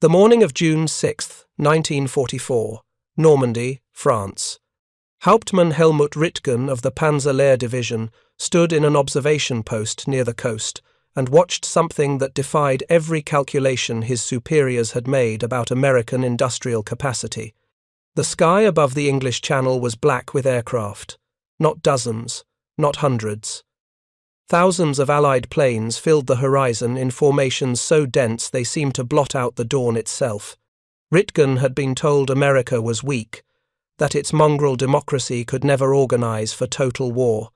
The morning of June 6, 1944, Normandy, France. Hauptmann Helmut Ritgen of the Panzer Lehr Division stood in an observation post near the coast and watched something that defied every calculation his superiors had made about American industrial capacity. The sky above the English Channel was black with aircraft. Not dozens, not hundreds. Thousands of Allied planes filled the horizon in formations so dense they seemed to blot out the dawn itself. Ritgen had been told America was weak, that its mongrel democracy could never organize for total war,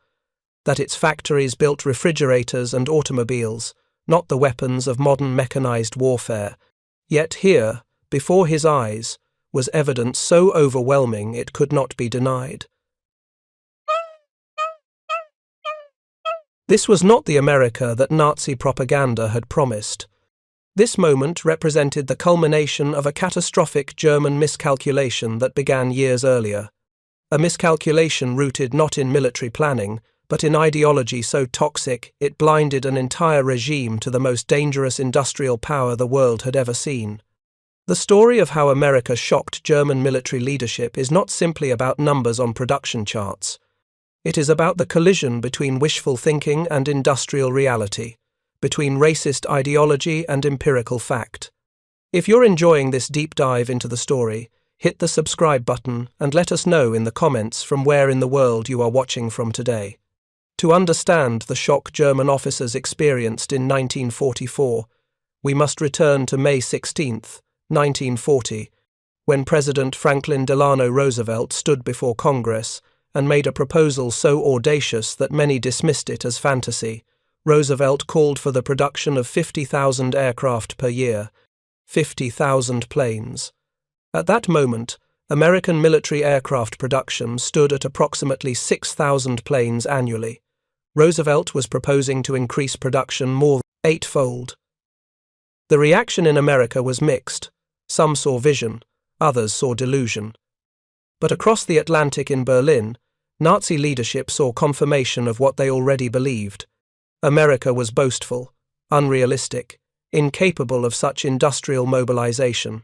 that its factories built refrigerators and automobiles, not the weapons of modern mechanized warfare. Yet here, before his eyes, was evidence so overwhelming it could not be denied. This was not the America that Nazi propaganda had promised. This moment represented the culmination of a catastrophic German miscalculation that began years earlier. A miscalculation rooted not in military planning, but in ideology so toxic it blinded an entire regime to the most dangerous industrial power the world had ever seen. The story of how America shocked German military leadership is not simply about numbers on production charts. It is about the collision between wishful thinking and industrial reality, between racist ideology and empirical fact. If you're enjoying this deep dive into the story, hit the subscribe button and let us know in the comments from where in the world you are watching from today. To understand the shock German officers experienced in 1944, we must return to May 16, 1940, when President Franklin Delano Roosevelt stood before Congress and made a proposal so audacious that many dismissed it as fantasy. Roosevelt called for the production of 50,000 aircraft per year, 50,000 planes. At that moment, American military aircraft production stood at approximately 6,000 planes annually. Roosevelt was proposing to increase production more than eightfold. The reaction in America was mixed. Some saw vision, others saw delusion. But across the Atlantic in Berlin, Nazi leadership saw confirmation of what they already believed. America was boastful, unrealistic, incapable of such industrial mobilization.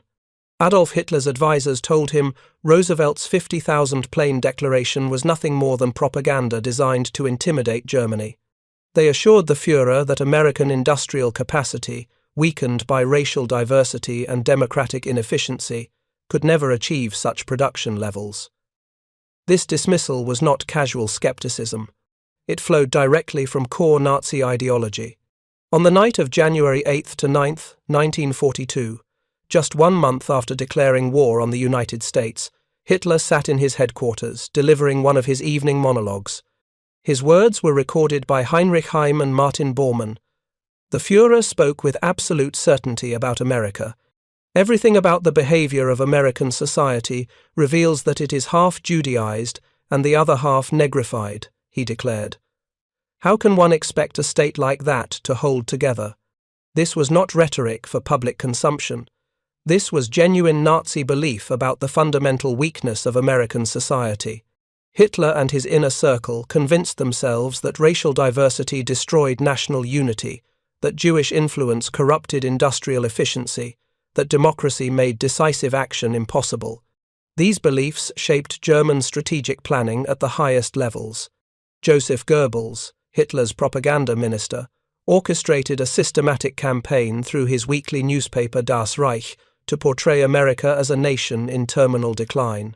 Adolf Hitler's advisors told him Roosevelt's 50,000 plane declaration was nothing more than propaganda designed to intimidate Germany. They assured the Führer that American industrial capacity, weakened by racial diversity and democratic inefficiency, could never achieve such production levels. This dismissal was not casual skepticism. It flowed directly from core Nazi ideology. On the night of January 8 to 9, 1942, just 1 month after declaring war on the United States, Hitler sat in his headquarters, delivering one of his evening monologues. His words were recorded by Heinrich Heym and Martin Bormann. The Führer spoke with absolute certainty about America. Everything about the behavior of American society reveals that it is half Judaized and the other half negrified, he declared. How can one expect a state like that to hold together? This was not rhetoric for public consumption. This was genuine Nazi belief about the fundamental weakness of American society. Hitler and his inner circle convinced themselves that racial diversity destroyed national unity, that Jewish influence corrupted industrial efficiency, that democracy made decisive action impossible. These beliefs shaped German strategic planning at the highest levels. Joseph Goebbels, Hitler's propaganda minister, orchestrated a systematic campaign through his weekly newspaper Das Reich to portray America as a nation in terminal decline.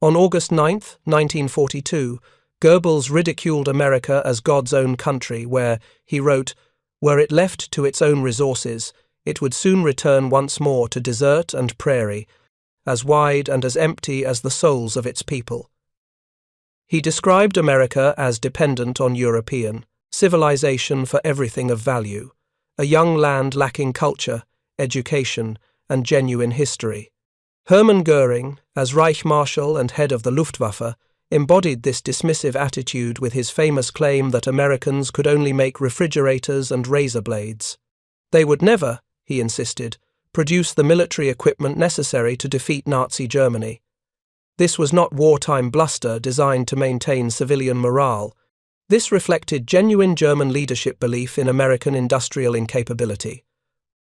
On August 9, 1942, Goebbels ridiculed America as God's own country where, he wrote, "Were it left to its own resources, it would soon return once more to desert and prairie, as wide and as empty as the souls of its people." He described America as dependent on European civilization for everything of value, a young land lacking culture, education, and genuine history. Hermann Göring, as Reich Marshal and head of the Luftwaffe, embodied this dismissive attitude with his famous claim that Americans could only make refrigerators and razor blades. They would never, he insisted, produce the military equipment necessary to defeat Nazi Germany. This was not wartime bluster designed to maintain civilian morale. This reflected genuine German leadership belief in American industrial incapability.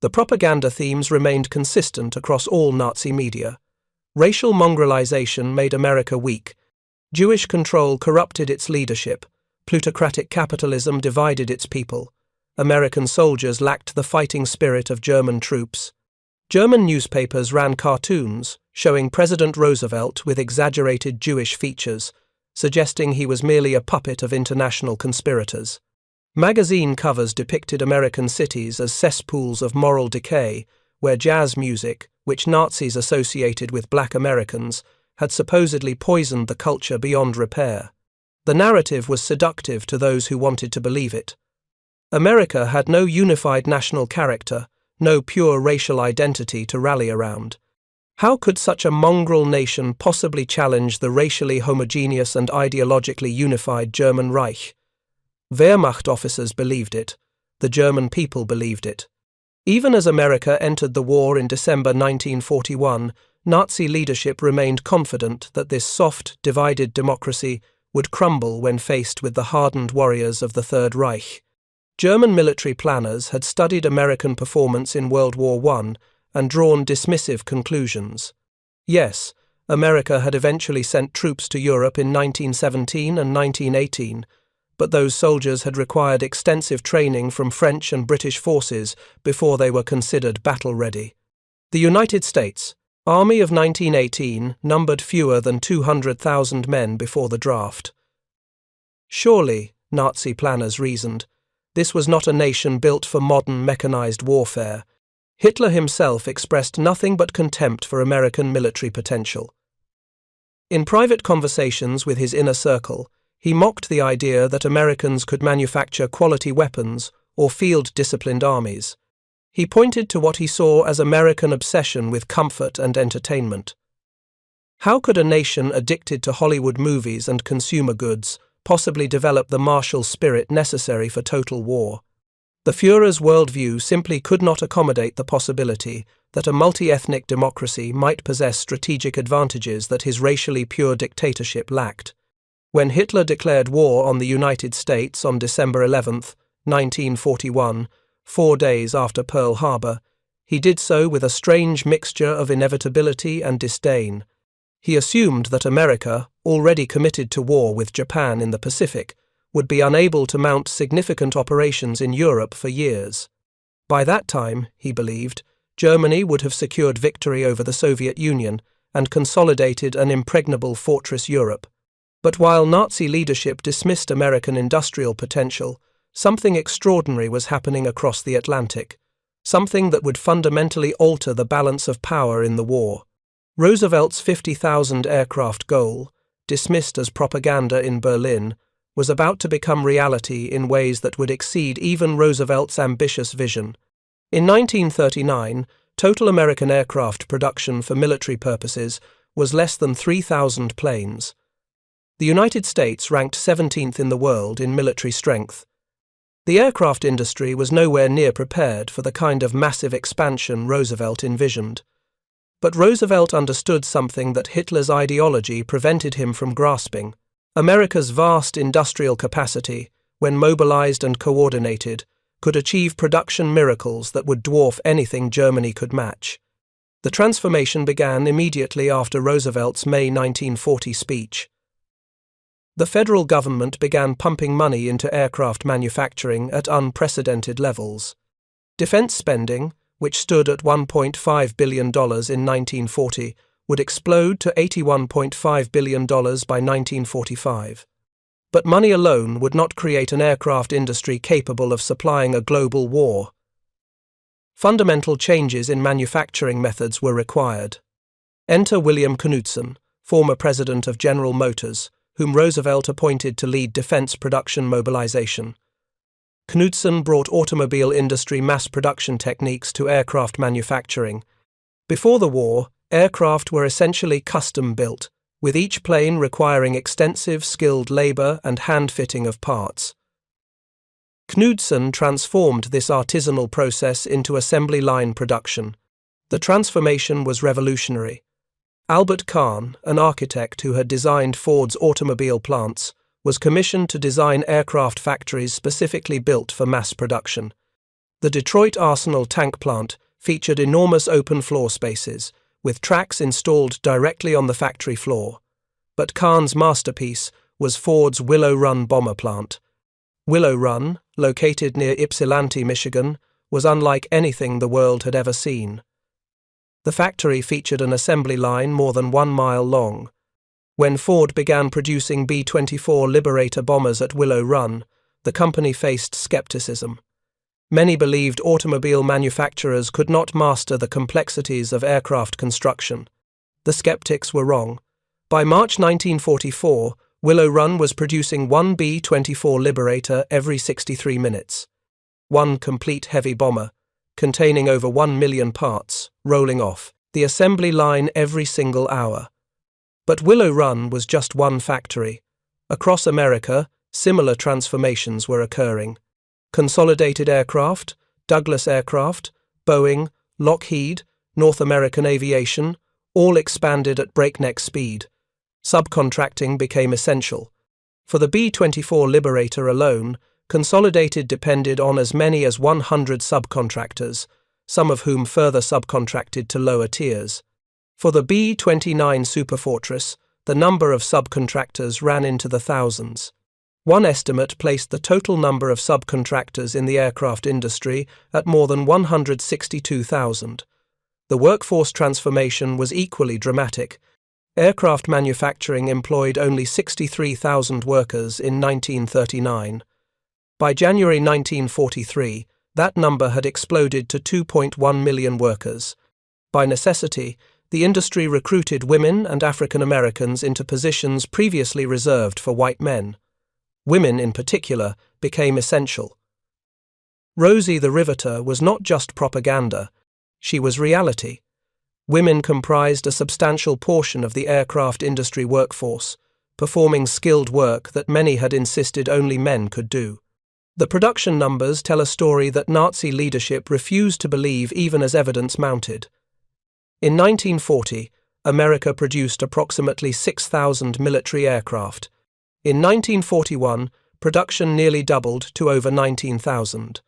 The propaganda themes remained consistent across all Nazi media. Racial mongrelization made America weak. Jewish control corrupted its leadership. Plutocratic capitalism divided its people. American soldiers lacked the fighting spirit of German troops. German newspapers ran cartoons showing President Roosevelt with exaggerated Jewish features, suggesting he was merely a puppet of international conspirators. Magazine covers depicted American cities as cesspools of moral decay, where jazz music, which Nazis associated with black Americans, had supposedly poisoned the culture beyond repair. The narrative was seductive to those who wanted to believe it. America had no unified national character, no pure racial identity to rally around. How could such a mongrel nation possibly challenge the racially homogeneous and ideologically unified German Reich? Wehrmacht officers believed it. The German people believed it. Even as America entered the war in December 1941, Nazi leadership remained confident that this soft, divided democracy would crumble when faced with the hardened warriors of the Third Reich. German military planners had studied American performance in World War I and drawn dismissive conclusions. Yes, America had eventually sent troops to Europe in 1917 and 1918, but those soldiers had required extensive training from French and British forces before they were considered battle-ready. The United States Army of 1918 numbered fewer than 200,000 men before the draft. Surely, Nazi planners reasoned, this was not a nation built for modern mechanized warfare. Hitler himself expressed nothing but contempt for American military potential. In private conversations with his inner circle, he mocked the idea that Americans could manufacture quality weapons or field-disciplined armies. He pointed to what he saw as American obsession with comfort and entertainment. How could a nation addicted to Hollywood movies and consumer goods possibly develop the martial spirit necessary for total war? The Führer's worldview simply could not accommodate the possibility that a multi-ethnic democracy might possess strategic advantages that his racially pure dictatorship lacked. When Hitler declared war on the United States on December 11, 1941, 4 days after Pearl Harbor, he did so with a strange mixture of inevitability and disdain. He assumed that America, already committed to war with Japan in the Pacific, would be unable to mount significant operations in Europe for years. By that time, he believed, Germany would have secured victory over the Soviet Union and consolidated an impregnable fortress Europe. But while Nazi leadership dismissed American industrial potential, something extraordinary was happening across the Atlantic, something that would fundamentally alter the balance of power in the war. Roosevelt's 50,000 aircraft goal, dismissed as propaganda in Berlin, was about to become reality in ways that would exceed even Roosevelt's ambitious vision. In 1939, total American aircraft production for military purposes was less than 3,000 planes. The United States ranked 17th in the world in military strength. The aircraft industry was nowhere near prepared for the kind of massive expansion Roosevelt envisioned. But Roosevelt understood something that Hitler's ideology prevented him from grasping. America's vast industrial capacity, when mobilized and coordinated, could achieve production miracles that would dwarf anything Germany could match. The transformation began immediately after Roosevelt's May 1940 speech. The federal government began pumping money into aircraft manufacturing at unprecedented levels. Defense spending, which stood at $1.5 billion in 1940, would explode to $81.5 billion by 1945. But money alone would not create an aircraft industry capable of supplying a global war. Fundamental changes in manufacturing methods were required. Enter William Knudsen, former president of General Motors, whom Roosevelt appointed to lead defense production mobilization. Knudsen brought automobile industry mass production techniques to aircraft manufacturing. Before the war, aircraft were essentially custom-built, with each plane requiring extensive skilled labor and hand-fitting of parts. Knudsen transformed this artisanal process into assembly line production. The transformation was revolutionary. Albert Kahn, an architect who had designed Ford's automobile plants, was commissioned to design aircraft factories specifically built for mass production. The Detroit Arsenal tank plant featured enormous open floor spaces, with tracks installed directly on the factory floor. But Kahn's masterpiece was Ford's Willow Run bomber plant. Willow Run, located near Ypsilanti, Michigan, was unlike anything the world had ever seen. The factory featured an assembly line more than 1 mile long. When Ford began producing B-24 Liberator bombers at Willow Run, the company faced skepticism. Many believed automobile manufacturers could not master the complexities of aircraft construction. The skeptics were wrong. By March 1944, Willow Run was producing one B-24 Liberator every 63 minutes. One complete heavy bomber, containing over 1 million parts, rolling off the assembly line every single hour. But Willow Run was just one factory. Across America, similar transformations were occurring. Consolidated Aircraft, Douglas Aircraft, Boeing, Lockheed, North American Aviation, all expanded at breakneck speed. Subcontracting became essential. For the B-24 Liberator alone, Consolidated depended on as many as 100 subcontractors, some of whom further subcontracted to lower tiers. For the B-29 Superfortress, the number of subcontractors ran into the thousands. One estimate placed the total number of subcontractors in the aircraft industry at more than 162,000. The workforce transformation was equally dramatic. Aircraft manufacturing employed only 63,000 workers in 1939. By January 1943, that number had exploded to 2.1 million workers. By necessity, the industry recruited women and African Americans into positions previously reserved for white men. Women, in particular, became essential. Rosie the Riveter was not just propaganda, she was reality. Women comprised a substantial portion of the aircraft industry workforce, performing skilled work that many had insisted only men could do. The production numbers tell a story that Nazi leadership refused to believe even as evidence mounted. In 1940, America produced approximately 6,000 military aircraft. In 1941, production nearly doubled to over 19,000.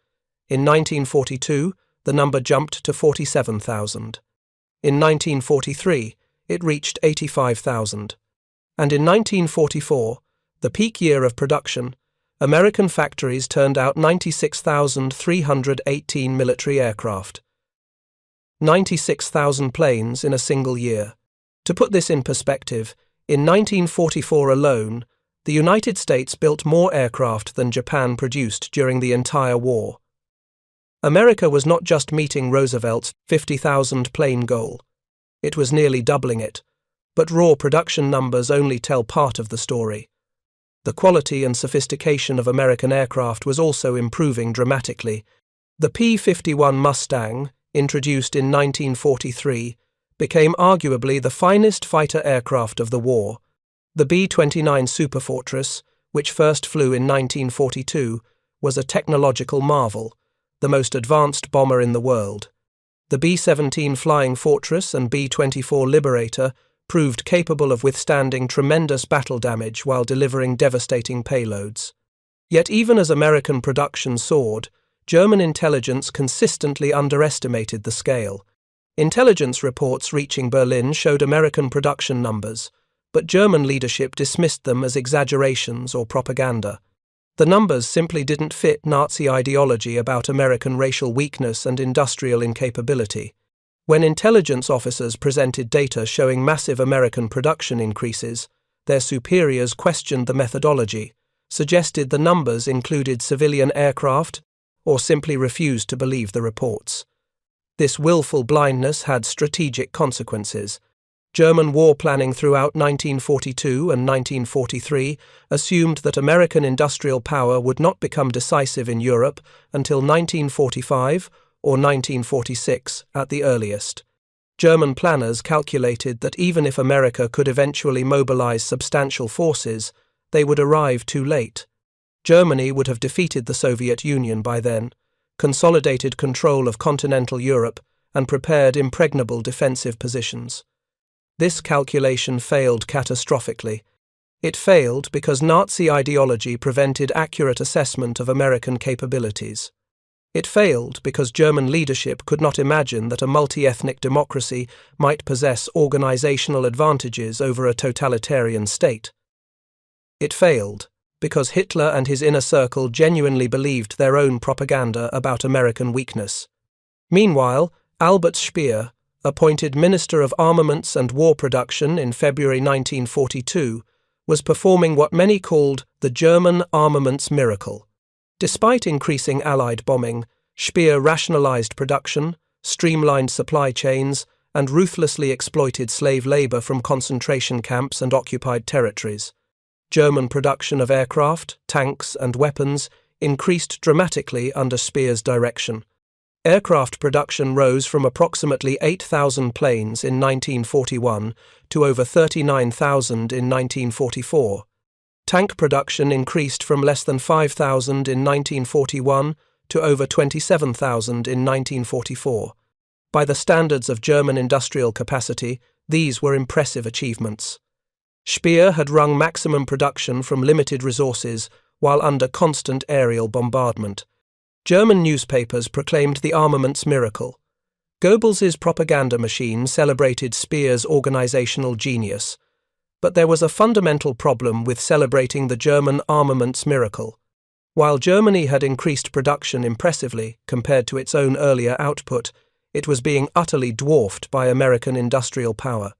In 1942, the number jumped to 47,000. In 1943, it reached 85,000. And in 1944, the peak year of production, American factories turned out 96,318 military aircraft. 96,000 planes in a single year. To put this in perspective, in 1944 alone, the United States built more aircraft than Japan produced during the entire war. America was not just meeting Roosevelt's 50,000 plane goal. It was nearly doubling it, but raw production numbers only tell part of the story. The quality and sophistication of American aircraft was also improving dramatically. The P-51 Mustang, introduced in 1943, became arguably the finest fighter aircraft of the war. The B-29 Superfortress, which first flew in 1942, was a technological marvel, the most advanced bomber in the world. The B-17 Flying Fortress and B-24 Liberator proved capable of withstanding tremendous battle damage while delivering devastating payloads. Yet even as American production soared, German intelligence consistently underestimated the scale. Intelligence reports reaching Berlin showed American production numbers, but German leadership dismissed them as exaggerations or propaganda. The numbers simply didn't fit Nazi ideology about American racial weakness and industrial incapability. When intelligence officers presented data showing massive American production increases, their superiors questioned the methodology, suggested the numbers included civilian aircraft, or simply refused to believe the reports. This willful blindness had strategic consequences. German war planning throughout 1942 and 1943 assumed that American industrial power would not become decisive in Europe until 1945 or 1946 at the earliest. German planners calculated that even if America could eventually mobilize substantial forces, they would arrive too late. Germany would have defeated the Soviet Union by then, consolidated control of continental Europe, and prepared impregnable defensive positions. This calculation failed catastrophically. It failed because Nazi ideology prevented accurate assessment of American capabilities. It failed because German leadership could not imagine that a multi-ethnic democracy might possess organizational advantages over a totalitarian state. It failed because Hitler and his inner circle genuinely believed their own propaganda about American weakness. Meanwhile, Albert Speer, appointed Minister of Armaments and War Production in February 1942, was performing what many called the German armaments miracle. Despite increasing Allied bombing, Speer rationalized production, streamlined supply chains, and ruthlessly exploited slave labor from concentration camps and occupied territories. German production of aircraft, tanks, and weapons increased dramatically under Speer's direction. Aircraft production rose from approximately 8,000 planes in 1941 to over 39,000 in 1944. Tank production increased from less than 5,000 in 1941 to over 27,000 in 1944. By the standards of German industrial capacity, these were impressive achievements. Speer had wrung maximum production from limited resources while under constant aerial bombardment. German newspapers proclaimed the armaments miracle. Goebbels's propaganda machine celebrated Speer's organizational genius. But there was a fundamental problem with celebrating the German armaments miracle. While Germany had increased production impressively compared to its own earlier output, it was being utterly dwarfed by American industrial power.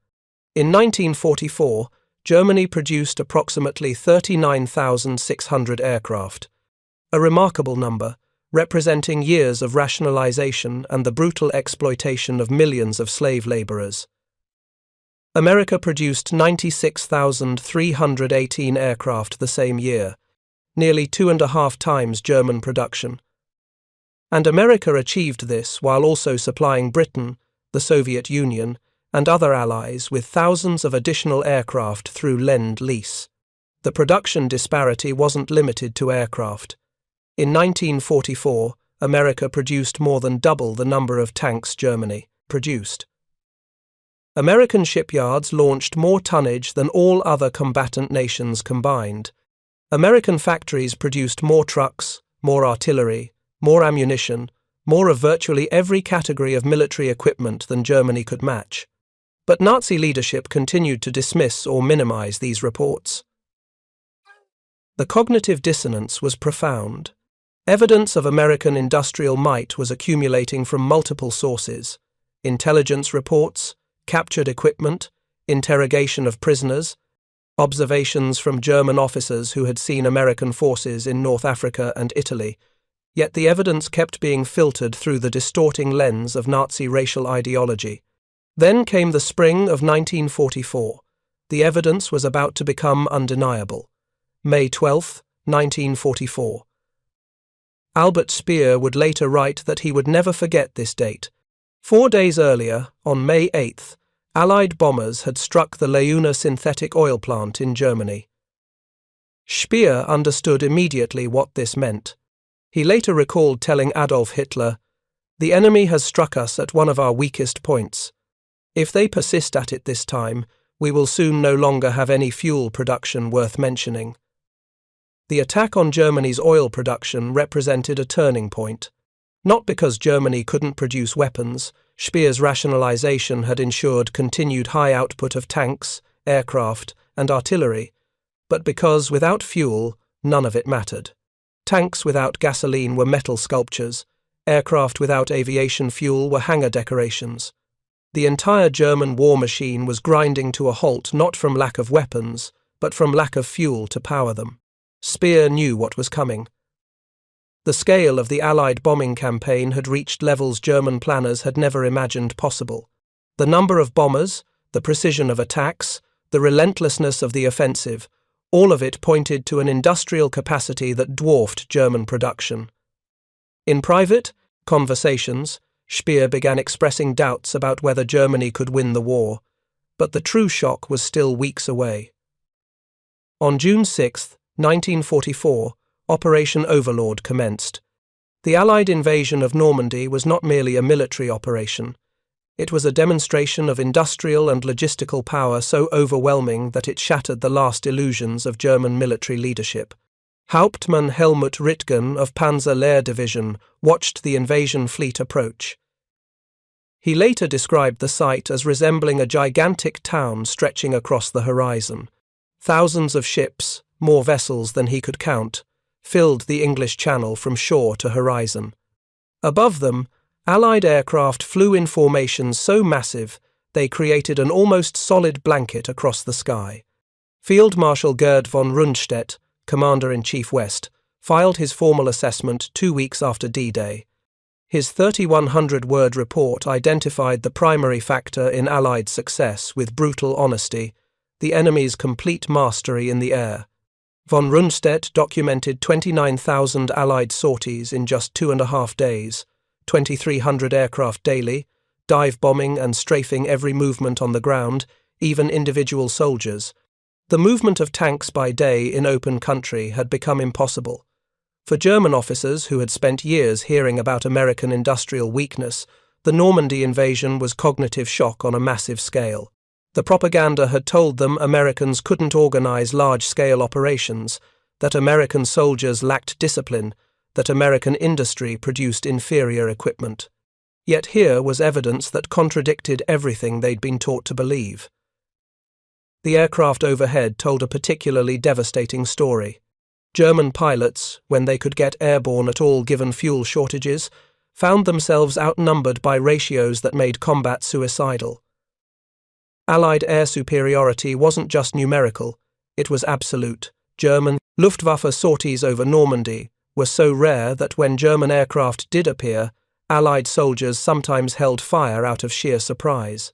In 1944, Germany produced approximately 39,600 aircraft, a remarkable number, representing years of rationalization and the brutal exploitation of millions of slave laborers. America produced 96,318 aircraft the same year, nearly 2.5 times German production. And America achieved this while also supplying Britain, the Soviet Union, and other allies with thousands of additional aircraft through Lend-Lease. The production disparity wasn't limited to aircraft. In 1944, America produced more than double the number of tanks Germany produced. American shipyards launched more tonnage than all other combatant nations combined. American factories produced more trucks, more artillery, more ammunition, more of virtually every category of military equipment than Germany could match. But Nazi leadership continued to dismiss or minimize these reports. The cognitive dissonance was profound. Evidence of American industrial might was accumulating from multiple sources: intelligence reports, captured equipment, interrogation of prisoners, observations from German officers who had seen American forces in North Africa and Italy. Yet the evidence kept being filtered through the distorting lens of Nazi racial ideology. Then came the spring of 1944. The evidence was about to become undeniable. May 12, 1944. Albert Speer would later write that he would never forget this date. 4 days earlier, on May 8th, Allied bombers had struck the Leuna synthetic oil plant in Germany. Speer understood immediately what this meant. He later recalled telling Adolf Hitler, "The enemy has struck us at one of our weakest points. If they persist at it this time, we will soon no longer have any fuel production worth mentioning." The attack on Germany's oil production represented a turning point. Not because Germany couldn't produce weapons. Speer's rationalization had ensured continued high output of tanks, aircraft, and artillery, but because without fuel, none of it mattered. Tanks without gasoline were metal sculptures. Aircraft without aviation fuel were hangar decorations. The entire German war machine was grinding to a halt not from lack of weapons, but from lack of fuel to power them. Speer knew what was coming. The scale of the Allied bombing campaign had reached levels German planners had never imagined possible. The number of bombers, the precision of attacks, the relentlessness of the offensive, all of it pointed to an industrial capacity that dwarfed German production. In private conversations, Speer began expressing doubts about whether Germany could win the war, but the true shock was still weeks away. On June 6, 1944, Operation Overlord commenced. The Allied invasion of Normandy was not merely a military operation. It was a demonstration of industrial and logistical power so overwhelming that it shattered the last illusions of German military leadership. Hauptmann Helmut Ritgen of Panzer Lehr Division watched the invasion fleet approach. He later described the sight as resembling a gigantic town stretching across the horizon. Thousands of ships, more vessels than he could count, filled the English Channel from shore to horizon. Above them, Allied aircraft flew in formations so massive they created an almost solid blanket across the sky. Field Marshal Gerd von Rundstedt, Commander-in-Chief West, filed his formal assessment 2 weeks after D-Day. His 3,100-word report identified the primary factor in Allied success with brutal honesty: the enemy's complete mastery in the air. Von Rundstedt documented 29,000 Allied sorties in just 2.5 days, 2,300 aircraft daily, dive bombing and strafing every movement on the ground, even individual soldiers. The movement of tanks by day in open country had become impossible. For German officers who had spent years hearing about American industrial weakness, the Normandy invasion was cognitive shock on a massive scale. The propaganda had told them Americans couldn't organize large-scale operations, that American soldiers lacked discipline, that American industry produced inferior equipment. Yet here was evidence that contradicted everything they'd been taught to believe. The aircraft overhead told a particularly devastating story. German pilots, when they could get airborne at all given fuel shortages, found themselves outnumbered by ratios that made combat suicidal. Allied air superiority wasn't just numerical, it was absolute. German Luftwaffe sorties over Normandy were so rare that when German aircraft did appear, Allied soldiers sometimes held fire out of sheer surprise.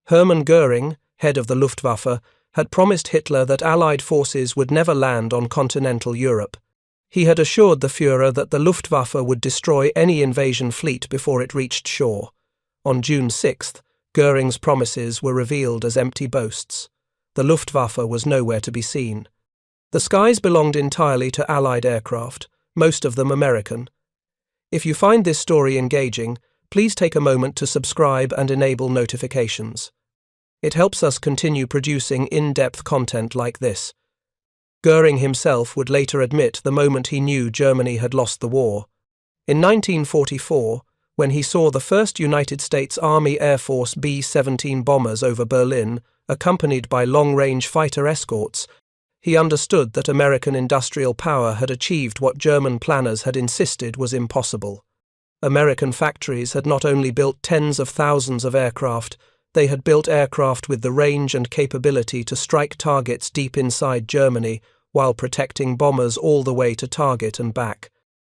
Hermann Göring, head of the Luftwaffe, had promised Hitler that Allied forces would never land on continental Europe. He had assured the Führer that the Luftwaffe would destroy any invasion fleet before it reached shore. On June 6th, Göring's promises were revealed as empty boasts. The Luftwaffe was nowhere to be seen. The skies belonged entirely to Allied aircraft, most of them American. If you find this story engaging, please take a moment to subscribe and enable notifications. It helps us continue producing in-depth content like this. Göring himself would later admit the moment he knew Germany had lost the war. In 1944, when he saw the first United States Army Air Force B-17 bombers over Berlin, accompanied by long-range fighter escorts, he understood that American industrial power had achieved what German planners had insisted was impossible. American factories had not only built tens of thousands of aircraft, they had built aircraft with the range and capability to strike targets deep inside Germany while protecting bombers all the way to target and back.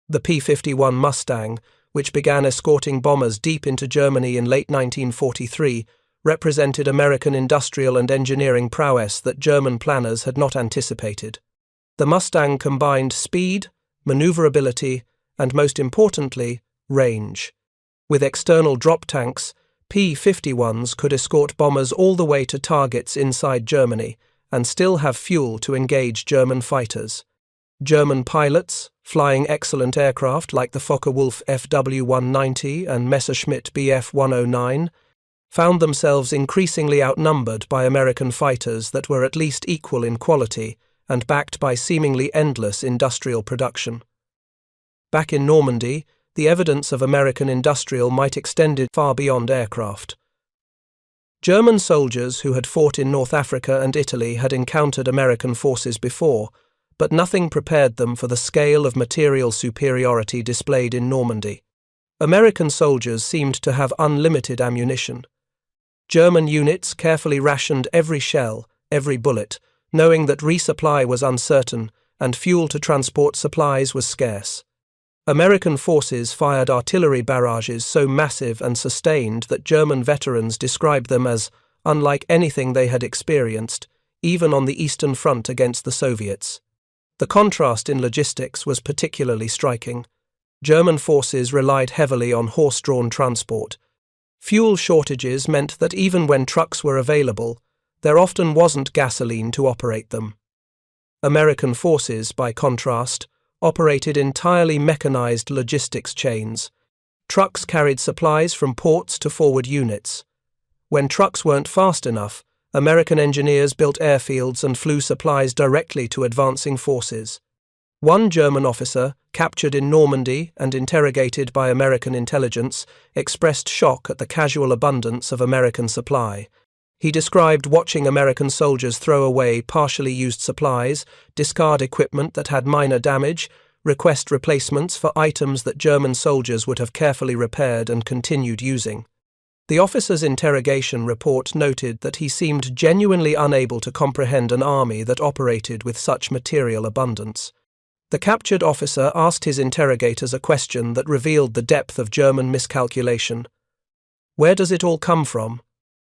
The P-51 Mustang, which began escorting bombers deep into Germany in late 1943, represented American industrial and engineering prowess that German planners had not anticipated. The Mustang combined speed, maneuverability, and most importantly, range. With external drop tanks, P-51s could escort bombers all the way to targets inside Germany and still have fuel to engage German fighters. German pilots, flying excellent aircraft like the Focke-Wulf FW-190 and Messerschmitt Bf-109, found themselves increasingly outnumbered by American fighters that were at least equal in quality and backed by seemingly endless industrial production. Back in Normandy, the evidence of American industrial might extend far beyond aircraft. German soldiers who had fought in North Africa and Italy had encountered American forces before, but nothing prepared them for the scale of material superiority displayed in Normandy. American soldiers seemed to have unlimited ammunition. German units carefully rationed every shell, every bullet, knowing that resupply was uncertain and fuel to transport supplies was scarce. American forces fired artillery barrages so massive and sustained that German veterans described them as unlike anything they had experienced, even on the Eastern Front against the Soviets. The contrast in logistics was particularly striking. German forces relied heavily on horse-drawn transport. Fuel shortages meant that even when trucks were available, there often wasn't gasoline to operate them. American forces, by contrast, operated entirely mechanized logistics chains. Trucks carried supplies from ports to forward units. When trucks weren't fast enough, American engineers built airfields and flew supplies directly to advancing forces. One German officer, captured in Normandy and interrogated by American intelligence, expressed shock at the casual abundance of American supply. He described watching American soldiers throw away partially used supplies, discard equipment that had minor damage, request replacements for items that German soldiers would have carefully repaired and continued using. The officer's interrogation report noted that he seemed genuinely unable to comprehend an army that operated with such material abundance. The captured officer asked his interrogators a question that revealed the depth of German miscalculation. Where does it all come from?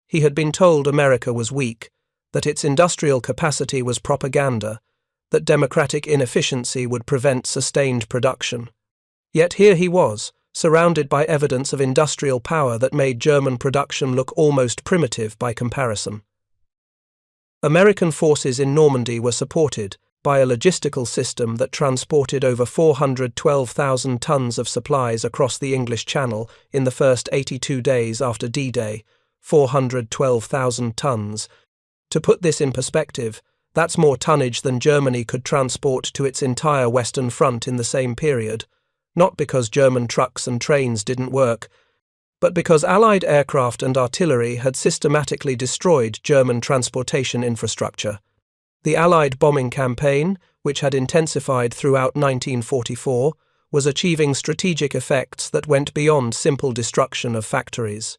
He had been told America was weak, that its industrial capacity was propaganda, that democratic inefficiency would prevent sustained production. Yet here he was, surrounded by evidence of industrial power that made German production look almost primitive by comparison. American forces in Normandy were supported by a logistical system that transported over 412,000 tons of supplies across the English Channel in the first 82 days after D-Day, 412,000 tons. To put this in perspective, that's more tonnage than Germany could transport to its entire Western Front in the same period, not because German trucks and trains didn't work, but because Allied aircraft and artillery had systematically destroyed German transportation infrastructure. The Allied bombing campaign, which had intensified throughout 1944, was achieving strategic effects that went beyond simple destruction of factories.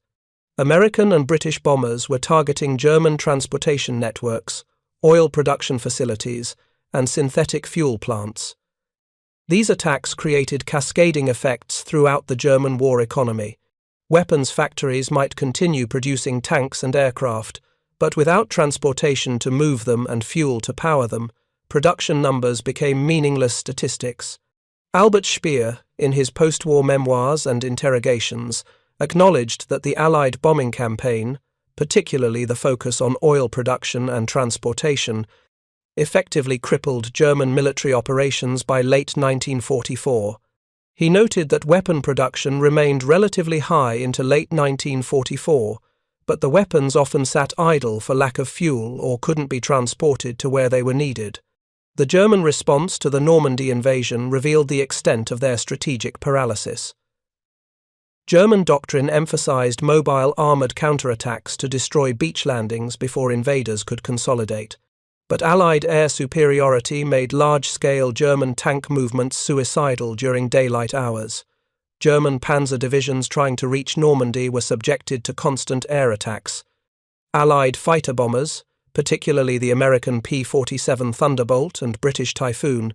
American and British bombers were targeting German transportation networks, oil production facilities, and synthetic fuel plants. These attacks created cascading effects throughout the German war economy. Weapons factories might continue producing tanks and aircraft, but without transportation to move them and fuel to power them, production numbers became meaningless statistics. Albert Speer, in his post-war memoirs and interrogations, acknowledged that the Allied bombing campaign, particularly the focus on oil production and transportation, effectively crippled German military operations by late 1944. He noted that weapon production remained relatively high into late 1944, but the weapons often sat idle for lack of fuel or couldn't be transported to where they were needed. The German response to the Normandy invasion revealed the extent of their strategic paralysis. German doctrine emphasized mobile armored counterattacks to destroy beach landings before invaders could consolidate. But Allied air superiority made large-scale German tank movements suicidal during daylight hours. German panzer divisions trying to reach Normandy were subjected to constant air attacks. Allied fighter bombers, particularly the American P-47 Thunderbolt and British Typhoon,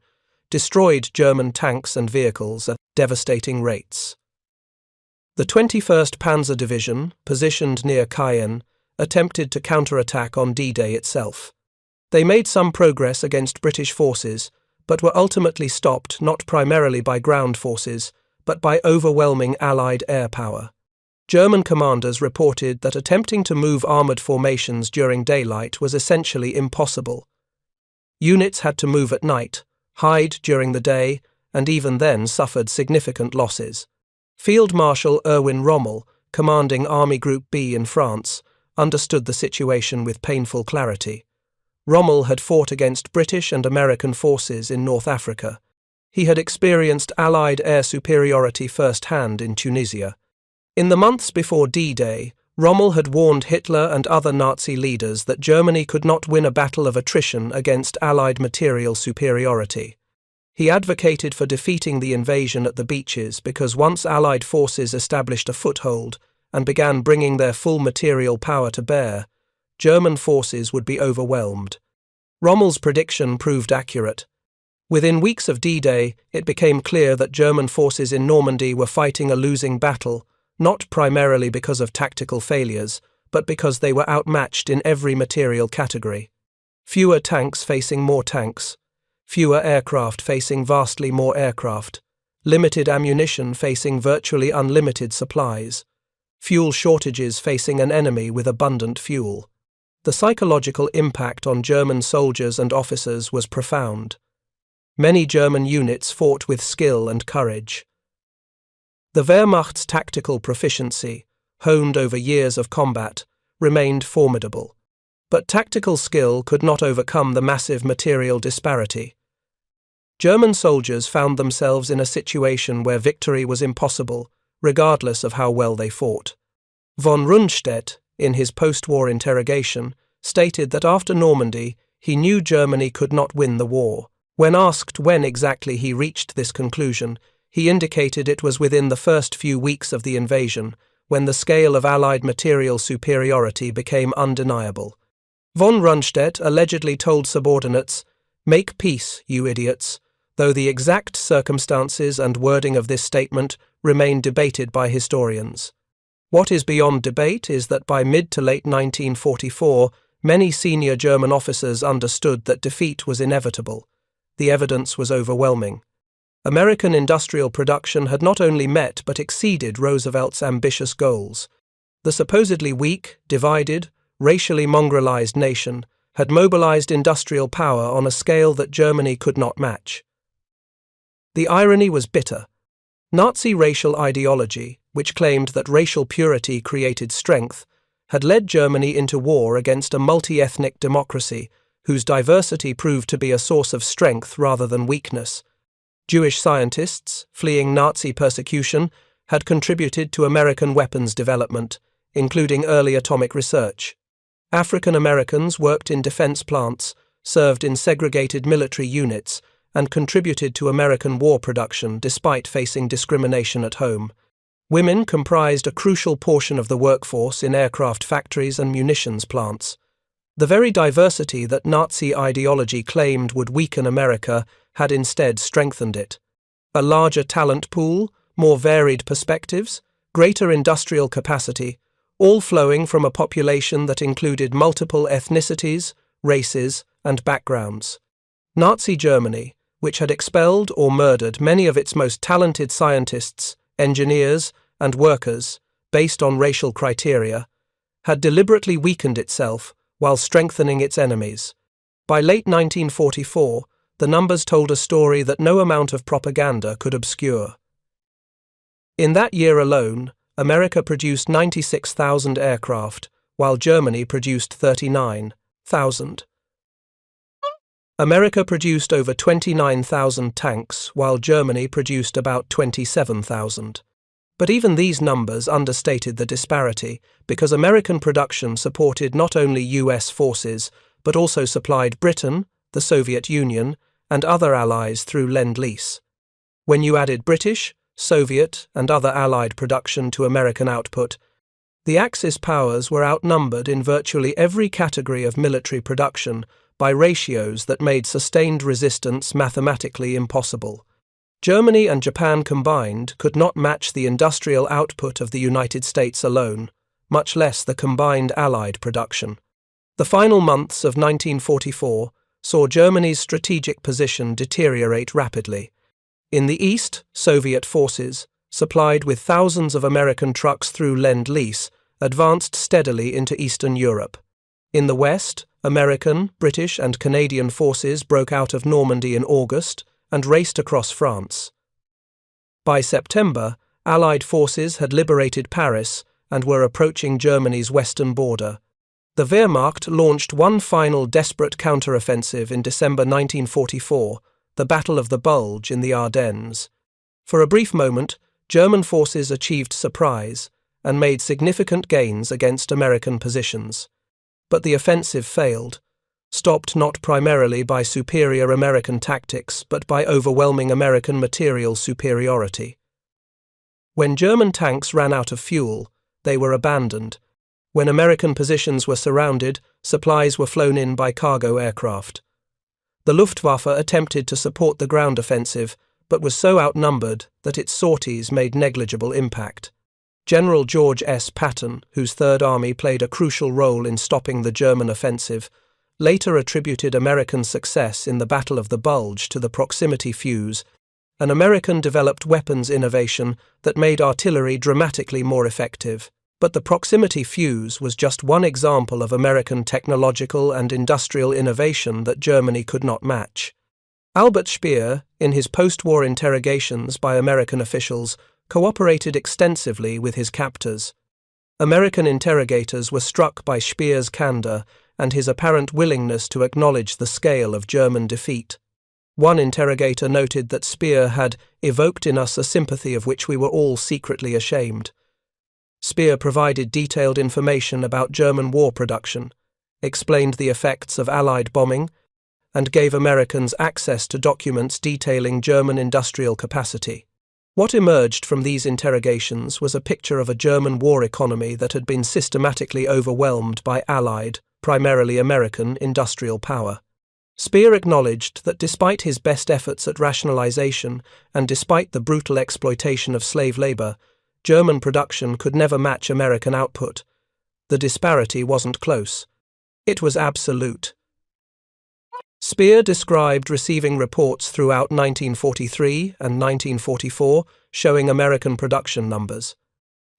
destroyed German tanks and vehicles at devastating rates. The 21st Panzer Division, positioned near Cayenne, attempted to counterattack on D-Day itself. They made some progress against British forces, but were ultimately stopped not primarily by ground forces, but by overwhelming Allied air power. German commanders reported that attempting to move armoured formations during daylight was essentially impossible. Units had to move at night, hide during the day, and even then suffered significant losses. Field Marshal Erwin Rommel, commanding Army Group B in France, understood the situation with painful clarity. Rommel had fought against British and American forces in North Africa. He had experienced Allied air superiority firsthand in Tunisia. In the months before D-Day, Rommel had warned Hitler and other Nazi leaders that Germany could not win a battle of attrition against Allied material superiority. He advocated for defeating the invasion at the beaches because once Allied forces established a foothold and began bringing their full material power to bear, German forces would be overwhelmed. Rommel's prediction proved accurate. Within weeks of D-Day, it became clear that German forces in Normandy were fighting a losing battle, not primarily because of tactical failures, but because they were outmatched in every material category. Fewer tanks facing more tanks, fewer aircraft facing vastly more aircraft, limited ammunition facing virtually unlimited supplies, fuel shortages facing an enemy with abundant fuel. The psychological impact on German soldiers and officers was profound. Many German units fought with skill and courage. The Wehrmacht's tactical proficiency, honed over years of combat, remained formidable. But tactical skill could not overcome the massive material disparity. German soldiers found themselves in a situation where victory was impossible, regardless of how well they fought. Von Rundstedt, in his post-war interrogation, stated that after Normandy, he knew Germany could not win the war. When asked when exactly he reached this conclusion, he indicated it was within the first few weeks of the invasion, when the scale of Allied material superiority became undeniable. Von Rundstedt allegedly told subordinates, "Make peace, you idiots," though the exact circumstances and wording of this statement remain debated by historians. What is beyond debate is that by mid to late 1944, many senior German officers understood that defeat was inevitable. The evidence was overwhelming. American industrial production had not only met but exceeded Roosevelt's ambitious goals. The supposedly weak, divided, racially mongrelized nation had mobilized industrial power on a scale that Germany could not match. The irony was bitter. Nazi racial ideology, which claimed that racial purity created strength, had led Germany into war against a multi-ethnic democracy whose diversity proved to be a source of strength rather than weakness. Jewish scientists, fleeing Nazi persecution, had contributed to American weapons development, including early atomic research. African Americans worked in defense plants, served in segregated military units, and contributed to American war production despite facing discrimination at home. Women comprised a crucial portion of the workforce in aircraft factories and munitions plants. The very diversity that Nazi ideology claimed would weaken America had instead strengthened it. A larger talent pool, more varied perspectives, greater industrial capacity, all flowing from a population that included multiple ethnicities, races, and backgrounds. Nazi Germany, which had expelled or murdered many of its most talented scientists, engineers, and workers based on racial criteria, had deliberately weakened itself while strengthening its enemies. By late 1944, the numbers told a story that no amount of propaganda could obscure. In that year alone, America produced 96,000 aircraft, while Germany produced 39,000. America produced over 29,000 tanks, while Germany produced about 27,000. But even these numbers understated the disparity, because American production supported not only US forces, but also supplied Britain, the Soviet Union, and other allies through Lend-Lease. When you added British, Soviet, and other Allied production to American output, the Axis powers were outnumbered in virtually every category of military production by ratios that made sustained resistance mathematically impossible. Germany and Japan combined could not match the industrial output of the United States alone, much less the combined Allied production. The final months of 1944 saw Germany's strategic position deteriorate rapidly. In the east, Soviet forces, supplied with thousands of American trucks through Lend-Lease, advanced steadily into Eastern Europe. In the west, American, British, and Canadian forces broke out of Normandy in August and raced across France. By September, Allied forces had liberated Paris and were approaching Germany's western border. The Wehrmacht launched one final desperate counteroffensive in December 1944, the Battle of the Bulge in the Ardennes. For a brief moment, German forces achieved surprise and made significant gains against American positions. But the offensive failed, stopped not primarily by superior American tactics but by overwhelming American material superiority. When German tanks ran out of fuel, they were abandoned. When American positions were surrounded, supplies were flown in by cargo aircraft. The Luftwaffe attempted to support the ground offensive, but was so outnumbered that its sorties made negligible impact. General George S. Patton, whose Third Army played a crucial role in stopping the German offensive, later attributed American success in the Battle of the Bulge to the proximity fuse, an American-developed weapons innovation that made artillery dramatically more effective. But the proximity fuse was just one example of American technological and industrial innovation that Germany could not match. Albert Speer, in his post-war interrogations by American officials, cooperated extensively with his captors. American interrogators were struck by Speer's candor and his apparent willingness to acknowledge the scale of German defeat. One interrogator noted that Speer had evoked in us a sympathy of which we were all secretly ashamed. Speer provided detailed information about German war production, explained the effects of Allied bombing, and gave Americans access to documents detailing German industrial capacity. What emerged from these interrogations was a picture of a German war economy that had been systematically overwhelmed by Allied, primarily American, industrial power. Speer acknowledged that despite his best efforts at rationalization and despite the brutal exploitation of slave labor, German production could never match American output. The disparity wasn't close. It was absolute. Speer described receiving reports throughout 1943 and 1944 showing American production numbers.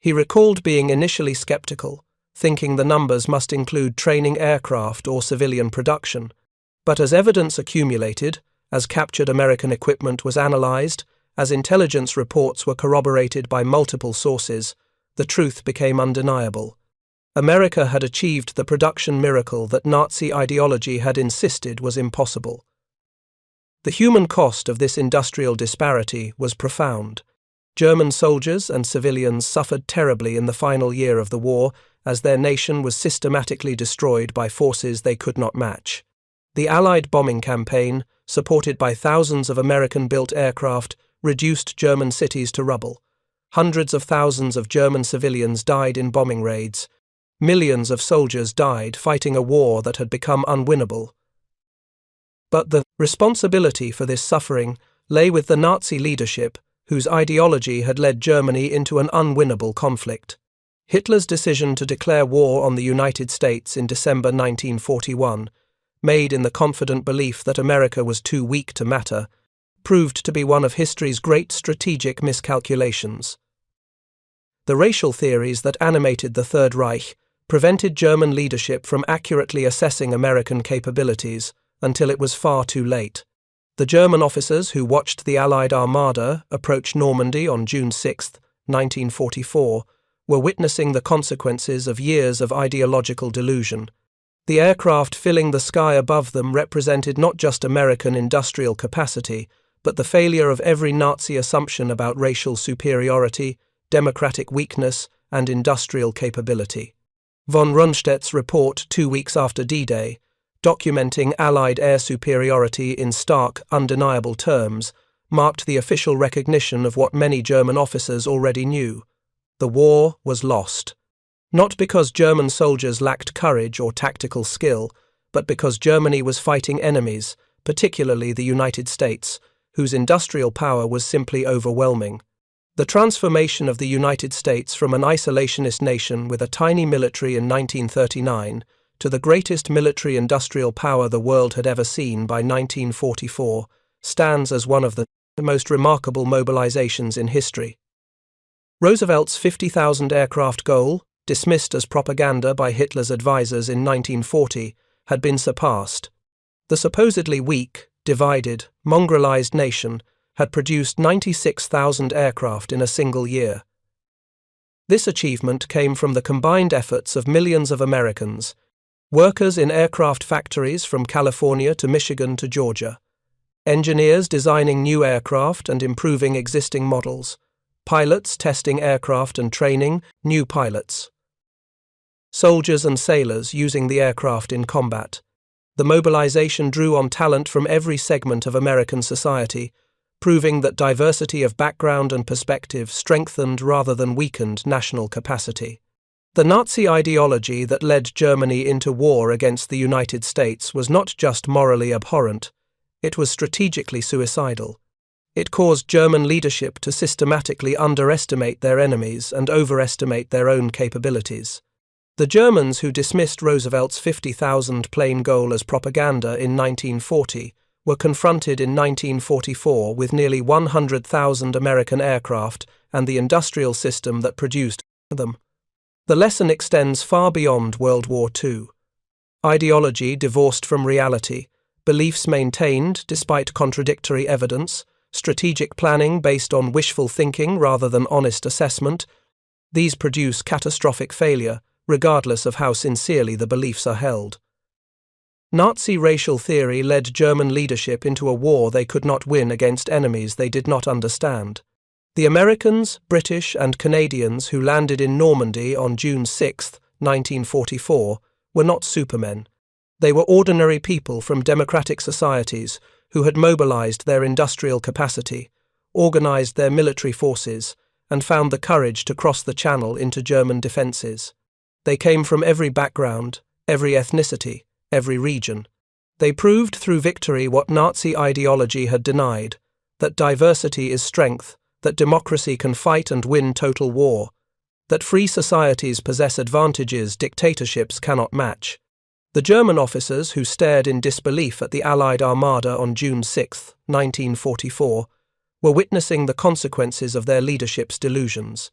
He recalled being initially skeptical, thinking the numbers must include training aircraft or civilian production. But as evidence accumulated, as captured American equipment was analyzed, as intelligence reports were corroborated by multiple sources, the truth became undeniable. America had achieved the production miracle that Nazi ideology had insisted was impossible. The human cost of this industrial disparity was profound. German soldiers and civilians suffered terribly in the final year of the war as their nation was systematically destroyed by forces they could not match. The Allied bombing campaign, supported by thousands of American-built aircraft, reduced German cities to rubble. Hundreds of thousands of German civilians died in bombing raids. Millions of soldiers died fighting a war that had become unwinnable. But the responsibility for this suffering lay with the Nazi leadership, whose ideology had led Germany into an unwinnable conflict. Hitler's decision to declare war on the United States in December 1941, made in the confident belief that America was too weak to matter, proved to be one of history's great strategic miscalculations. The racial theories that animated the Third Reich prevented German leadership from accurately assessing American capabilities until it was far too late. The German officers who watched the Allied Armada approach Normandy on June 6, 1944, were witnessing the consequences of years of ideological delusion. The aircraft filling the sky above them represented not just American industrial capacity, but the failure of every Nazi assumption about racial superiority, democratic weakness, and industrial capability. Von Rundstedt's report 2 weeks after D-Day, documenting Allied air superiority in stark, undeniable terms, marked the official recognition of what many German officers already knew. The war was lost. Not because German soldiers lacked courage or tactical skill, but because Germany was fighting enemies, particularly the United States, whose industrial power was simply overwhelming. The transformation of the United States from an isolationist nation with a tiny military in 1939 to the greatest military-industrial power the world had ever seen by 1944 stands as one of the most remarkable mobilizations in history. Roosevelt's 50,000 aircraft goal, dismissed as propaganda by Hitler's advisors in 1940, had been surpassed. The supposedly weak, divided, mongrelized nation had produced 96,000 aircraft in a single year. This achievement came from the combined efforts of millions of Americans, workers in aircraft factories from California to Michigan to Georgia, engineers designing new aircraft and improving existing models, pilots testing aircraft and training new pilots, soldiers and sailors using the aircraft in combat. The mobilization drew on talent from every segment of American society, proving that diversity of background and perspective strengthened rather than weakened national capacity. The Nazi ideology that led Germany into war against the United States was not just morally abhorrent, it was strategically suicidal. It caused German leadership to systematically underestimate their enemies and overestimate their own capabilities. The Germans who dismissed Roosevelt's 50,000 plane goal as propaganda in 1940 were confronted in 1944 with nearly 100,000 American aircraft and the industrial system that produced them. The lesson extends far beyond World War II. Ideology divorced from reality, beliefs maintained despite contradictory evidence, strategic planning based on wishful thinking rather than honest assessment, these produce catastrophic failure, regardless of how sincerely the beliefs are held. Nazi racial theory led German leadership into a war they could not win against enemies they did not understand. The Americans, British, and Canadians who landed in Normandy on June 6, 1944, were not supermen. They were ordinary people from democratic societies who had mobilized their industrial capacity, organized their military forces, and found the courage to cross the Channel into German defenses. They came from every background, every ethnicity, every region. They proved through victory what Nazi ideology had denied, that diversity is strength, that democracy can fight and win total war, that free societies possess advantages dictatorships cannot match. The German officers who stared in disbelief at the Allied Armada on June 6, 1944, were witnessing the consequences of their leadership's delusions.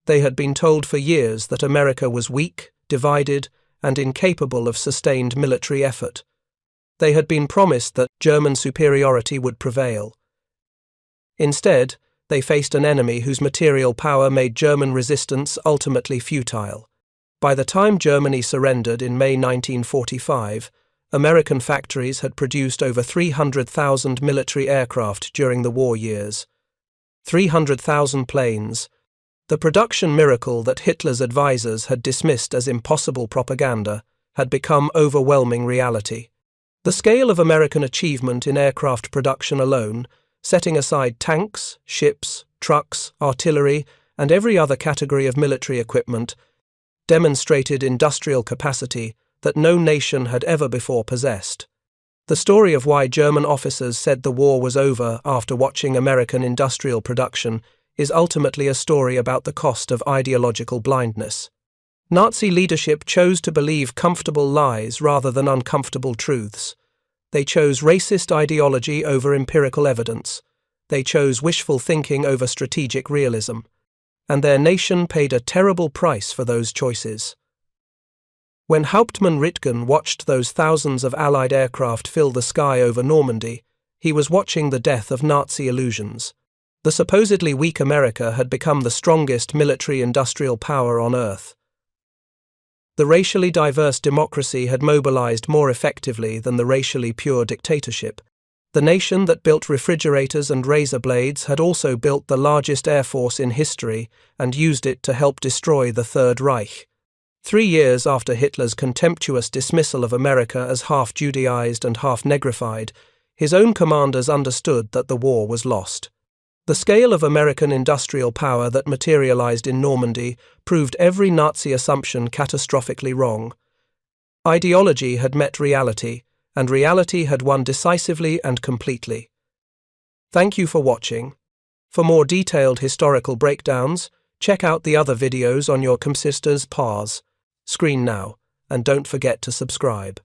They had been told for years that America was weak, divided, and incapable of sustained military effort. They had been promised that German superiority would prevail. Instead, they faced an enemy whose material power made German resistance ultimately futile. By the time Germany surrendered in May 1945, American factories had produced over 300,000 military aircraft during the war years. 300,000 planes. The production miracle that Hitler's advisors had dismissed as impossible propaganda had become overwhelming reality. The scale of American achievement in aircraft production alone, setting aside tanks, ships, trucks, artillery, and every other category of military equipment, demonstrated industrial capacity that no nation had ever before possessed. The story of why German officers said the war was over after watching American industrial production is ultimately a story about the cost of ideological blindness. Nazi leadership chose to believe comfortable lies rather than uncomfortable truths. They chose racist ideology over empirical evidence. They chose wishful thinking over strategic realism. And their nation paid a terrible price for those choices. When Hauptmann Ritgen watched those thousands of Allied aircraft fill the sky over Normandy, he was watching the death of Nazi illusions. The supposedly weak America had become the strongest military-industrial power on Earth. The racially diverse democracy had mobilized more effectively than the racially pure dictatorship. The nation that built refrigerators and razor blades had also built the largest air force in history and used it to help destroy the Third Reich. 3 years after Hitler's contemptuous dismissal of America as half Judaized and half negrified, his own commanders understood that the war was lost. The scale of American industrial power that materialized in Normandy proved every Nazi assumption catastrophically wrong. Ideology had met reality, and reality had won decisively and completely. Thank you for watching. For more detailed historical breakdowns, check out the other videos on your Comsisters Pars screen now, and don't forget to subscribe.